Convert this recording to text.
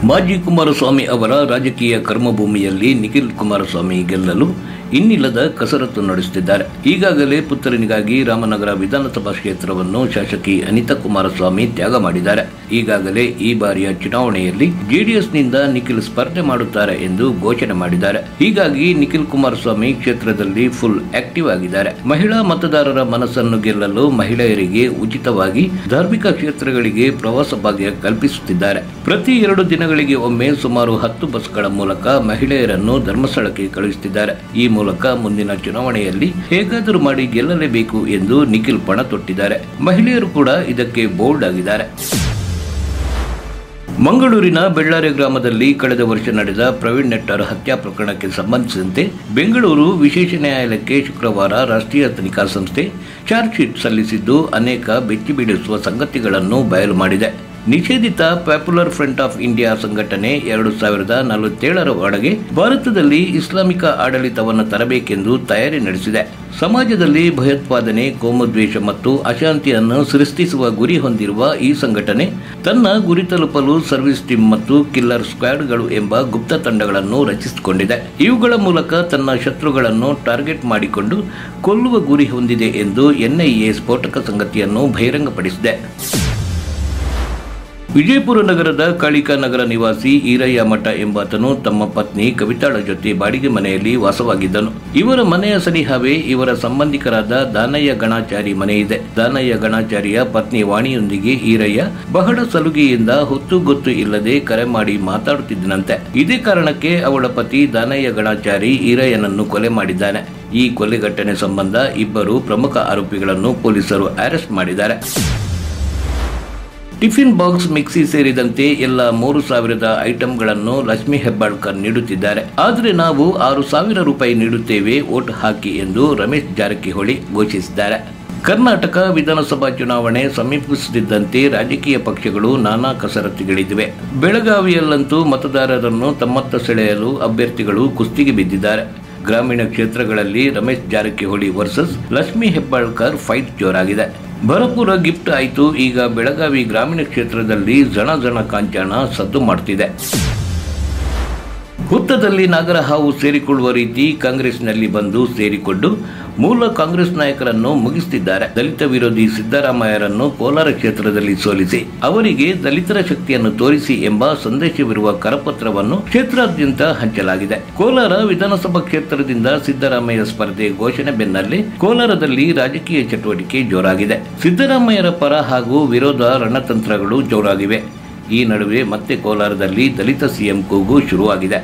ಮಾಜಿ ಕುಮಾರಸ್ವಾಮಿ ಅವರ ರಾಜಕೀಯ ಕರ್ಮಭೂಮಿಯಲ್ಲಿ ನಿಖಿಲ್ ಕುಮಾರಸ್ವಾಮಿ ಗೆಲ್ಲಲು ಇನ್ನಿಲ್ಲದ ಕಸರತ್ತು ನಡೆಸುತ್ತಿದ್ದಾರೆ. ಈಗಾಗಲೇ ಪುತ್ರನಿಗಾಗಿ ರಾಮನಗರ ವಿಧಾನಸಭಾ ಕ್ಷೇತ್ರವನ್ನು ಶಾಸಕಿ ಅನಿತಾ ಕುಮಾರಸ್ವಾಮಿ ತ್ಯಾಗ ಮಾಡಿದ್ದಾರೆ. ಈಗಾಗಲೇ ಈ ಬಾರಿಯ ಚುನಾವಣೆಯಲ್ಲಿ ಜೆಡಿಎಸ್ನಿಂದ ನಿಖಿಲ್ ಸ್ಪರ್ಧೆ ಮಾಡುತ್ತಾರೆ ಎಂದು ಘೋಷಣೆ ಮಾಡಿದ್ದಾರೆ. ಹೀಗಾಗಿ ನಿಖಿಲ್ ಕುಮಾರಸ್ವಾಮಿ ಕ್ಷೇತ್ರದಲ್ಲಿ ಫುಲ್ ಆಕ್ಟಿವ್ ಆಗಿದ್ದಾರೆ. ಮಹಿಳಾ ಮತದಾರರ ಮನಸ್ಸನ್ನು ಗೆಲ್ಲಲು ಮಹಿಳೆಯರಿಗೆ ಉಚಿತವಾಗಿ ಧಾರ್ಮಿಕ ಕ್ಷೇತ್ರಗಳಿಗೆ ಪ್ರವಾಸ ಭಾಗ್ಯ ಕಲ್ಪಿಸುತ್ತಿದ್ದಾರೆ. ಪ್ರತಿ 2 ದಿನಗಳಿಗೆ ಒಮ್ಮೆ ಸುಮಾರು 10 ಬಸ್ಗಳ ಮೂಲಕ ಮಹಿಳೆಯರನ್ನು ಧರ್ಮಸ್ಥಳಕ್ಕೆ ಕಳುಹಿಸುತ್ತಿದ್ದಾರೆ. ಈ ಮೂಲಕ ಮುಂದಿನ ಚುನಾವಣೆಯಲ್ಲಿ ಹೇಗಾದರೂ ಮಾಡಿ ಗೆಲ್ಲಲೇಬೇಕು ಎಂದು ನಿಖಿಲ್ ಪಣ ತೊಟ್ಟಿದ್ದಾರೆ. ಮಹಿಳೆಯರು ಕೂಡ ಇದಕ್ಕೆ ಬೋಲ್ಡ್ ಆಗಿದ್ದಾರೆ. ಮಂಗಳೂರಿನ ಬೆಳ್ಳಾರೆ ಗ್ರಾಮದಲ್ಲಿ ಕಳೆದ ವರ್ಷ ನಡೆದ ಪ್ರವೀಣ್ ನೆಟ್ಟಾರ್ ಹತ್ಯಾ ಪ್ರಕರಣಕ್ಕೆ ಸಂಬಂಧಿಸಿದಂತೆ ಬೆಂಗಳೂರು ವಿಶೇಷ ನ್ಯಾಯಾಲಯಕ್ಕೆ ಶುಕ್ರವಾರ ರಾಷ್ಟ್ರೀಯ ತನಿಖಾ ಸಂಸ್ಥೆ ಚಾರ್ಜ್ ಶೀಟ್ ಸಲ್ಲಿಸಿದ್ದು ಅನೇಕ ಬೆಚ್ಚಿಬೀಳಿಸುವ ಸಂಗತಿಗಳನ್ನು ಬಯಲು ಮಾಡಿದೆ. ನಿಷೇಧಿತ ಪಾಪ್ಯುಲರ್ ಫ್ರಂಟ್ ಆಫ್ ಇಂಡಿಯಾ ಸಂಘಟನೆ 2047ರ ಒಳಗೆ ಭಾರತದಲ್ಲಿ ಇಸ್ಲಾಮಿಕ ಆಡಳಿತವನ್ನು ತರಬೇಕೆಂದು ತಯಾರಿ ನಡೆಸಿದೆ. ಸಮಾಜದಲ್ಲಿ ಭಯೋತ್ಪಾದನೆ, ಕೋಮುದ್ವೇಷ ಮತ್ತು ಅಶಾಂತಿಯನ್ನು ಸೃಷ್ಟಿಸುವ ಗುರಿ ಹೊಂದಿರುವ ಈ ಸಂಘಟನೆ ತನ್ನ ಗುರಿ ತಲುಪಲು ಸರ್ವಿಸ್ ಟೀಮ್ ಮತ್ತು ಕಿಲ್ಲರ್ ಸ್ಕ್ವಾಡ್ಗಳು ಎಂಬ ಗುಪ್ತ ತಂಡಗಳನ್ನು ರಚಿಸಿಕೊಂಡಿದೆ. ಇವುಗಳ ಮೂಲಕ ತನ್ನ ಶತ್ರುಗಳನ್ನು ಟಾರ್ಗೆಟ್ ಮಾಡಿಕೊಂಡು ಕೊಲ್ಲುವ ಗುರಿ ಹೊಂದಿದೆ ಎಂದು ಎನ್ಐಎ ಸ್ಫೋಟಕ ಸಂಗತಿಯನ್ನು ಬಹಿರಂಗಪಡಿಸಿದೆ. ವಿಜಯಪುರ ನಗರದ ಕಾಳಿಕಾ ನಗರ ನಿವಾಸಿ ಈರಯ್ಯ ಮಠ ಎಂಬಾತನು ತಮ್ಮ ಪತ್ನಿ ಕವಿತಾಳ ಜೊತೆ ಬಾಡಿಗೆ ಮನೆಯಲ್ಲಿ ವಾಸವಾಗಿದ್ದನು. ಇವರ ಮನೆಯ ಸನಿಹವೇ ಇವರ ಸಂಬಂಧಿಕರಾದ ದಾನಯ್ಯ ಗಣಾಚಾರಿ ಮನೆ ಇದೆ. ದಾನಯ್ಯ ಗಣಾಚಾರಿಯ ಪತ್ನಿ ವಾಣಿಯೊಂದಿಗೆ ಈರಯ್ಯ ಬಹಳ ಸಲುಗೆಯಿಂದ ಹೊತ್ತು ಗೊತ್ತು ಇಲ್ಲದೆ ಕರೆ ಮಾಡಿ ಮಾತಾಡುತ್ತಿದ್ದನಂತೆ. ಇದೇ ಕಾರಣಕ್ಕೆ ಅವಳ ಪತಿ ದಾನಯ್ಯ ಗಣಾಚಾರಿ ಈರಯ್ಯನನ್ನು ಕೊಲೆ ಮಾಡಿದ್ದಾನೆ. ಈ ಕೊಲೆ ಘಟನೆ ಸಂಬಂಧ ಇಬ್ಬರು ಪ್ರಮುಖ ಆರೋಪಿಗಳನ್ನು ಪೊಲೀಸರು ಅರೆಸ್ಟ್ ಮಾಡಿದ್ದಾರೆ. ಟಿಫಿನ್ ಬಾಕ್ಸ್, ಮಿಕ್ಸಿ ಸೇರಿದಂತೆ ಎಲ್ಲ 3,000 ಐಟಂಗಳನ್ನು ಲಕ್ಷ್ಮೀ ಹೆಬ್ಬಾಳ್ಕರ್ ನೀಡುತ್ತಿದ್ದಾರೆ. ಆದರೆ ನಾವು 6,000 ರೂಪಾಯಿ ನೀಡುತ್ತೇವೆ, ವೋಟ್ ಹಾಕಿ ಎಂದು ರಮೇಶ್ ಜಾರಕಿಹೊಳಿ ಘೋಷಿಸಿದ್ದಾರೆ. ಕರ್ನಾಟಕ ವಿಧಾನಸಭಾ ಚುನಾವಣೆ ಸಮೀಪಿಸುತ್ತಿದ್ದಂತೆ ರಾಜಕೀಯ ಪಕ್ಷಗಳು ನಾನಾ ಕಸರತ್ತುಗಳಿವೆ. ಬೆಳಗಾವಿಯಲ್ಲಂತೂ ಮತದಾರರನ್ನು ತಮ್ಮತ್ತ ಸೆಳೆಯಲು ಅಭ್ಯರ್ಥಿಗಳು ಕುಸ್ತಿಗೆ ಬಿದ್ದಿದ್ದಾರೆ. ಗ್ರಾಮೀಣ ಕ್ಷೇತ್ರಗಳಲ್ಲಿ ರಮೇಶ್ ಜಾರಕಿಹೊಳಿ ವರ್ಸಸ್ ಲಕ್ಷ್ಮೀ ಹೆಬ್ಬಾಳ್ಕರ್ ಫೈಟ್ ಜೋರಾಗಿದೆ. ಭರಪೂರ ಗಿಫ್ಟ್ ಆಯಿತು. ಈಗ ಬೆಳಗಾವಿ ಗ್ರಾಮೀಣ ಕ್ಷೇತ್ರದಲ್ಲಿ ಜನ ಕಾಂಚಾಣ ಸದ್ದು ಮಾಡ್ತಿದೆ. ಹುತ್ತದಲ್ಲಿ ನಾಗರಹಾವು ಸೇರಿಕೊಳ್ಳುವ ರೀತಿ ಕಾಂಗ್ರೆಸ್ನಲ್ಲಿ ಬಂದು ಸೇರಿಕೊಂಡು ಮೂಲ ಕಾಂಗ್ರೆಸ್ ನಾಯಕರನ್ನು ಮುಗಿಸುತ್ತಿದ್ದಾರೆ. ದಲಿತ ವಿರೋಧಿ ಸಿದ್ದರಾಮಯ್ಯರನ್ನು ಕೋಲಾರ ಕ್ಷೇತ್ರದಲ್ಲಿ ಸೋಲಿಸಿ ಅವರಿಗೆ ದಲಿತರ ಶಕ್ತಿಯನ್ನು ತೋರಿಸಿ ಎಂಬ ಸಂದೇಶವಿರುವ ಕರಪತ್ರವನ್ನು ಕ್ಷೇತ್ರಾದ್ಯಂತ ಹಂಚಲಾಗಿದೆ. ಕೋಲಾರ ವಿಧಾನಸಭಾ ಕ್ಷೇತ್ರದಿಂದ ಸಿದ್ದರಾಮಯ್ಯ ಸ್ಪರ್ಧೆ ಘೋಷಣೆ ಬೆನ್ನಲ್ಲೇ ಕೋಲಾರದಲ್ಲಿ ರಾಜಕೀಯ ಚಟುವಟಿಕೆ ಜೋರಾಗಿದೆ. ಸಿದ್ದರಾಮಯ್ಯರ ಪರ ಹಾಗೂ ವಿರೋಧ ರಣತಂತ್ರಗಳು ಜೋರಾಗಿವೆ. ಈ ನಡುವೆ ಮತ್ತೆ ಕೋಲಾರದಲ್ಲಿ ದಲಿತ ಸಿಎಂ ಕೂಗು ಶುರುವಾಗಿದೆ.